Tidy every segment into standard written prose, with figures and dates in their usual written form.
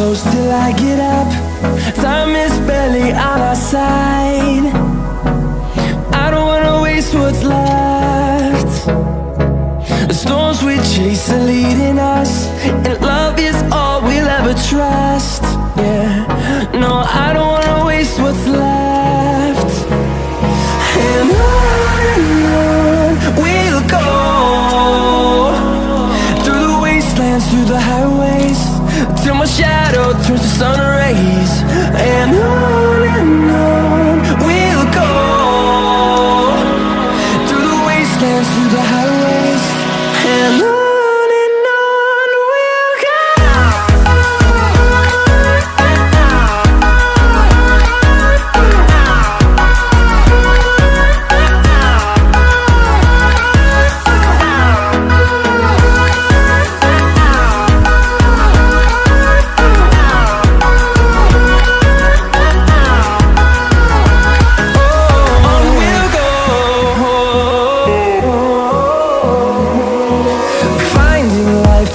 close till I get up. Time is barely on our side. I don't wanna waste what's left. The storms we chase are leading us, and love is all we'll ever trust. Yeah, no, I don't wanna waste what's left. And on we'll go, through the wastelands, through the highways, till my shadow turns to sun rays. And on we'll go, through the wastelands, through the highways, and on we'll go.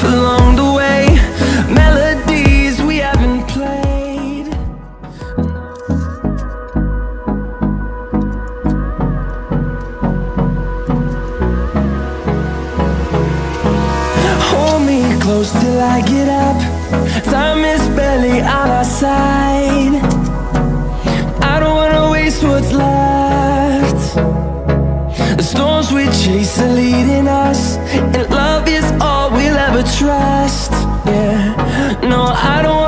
Along the way, melodies we haven't played. Hold me close till I get up. Time is barely on our side. I don't wanna waste what's left. The storms we chase are leading us, and love is all we'll ever trust. Yeah, no, I don't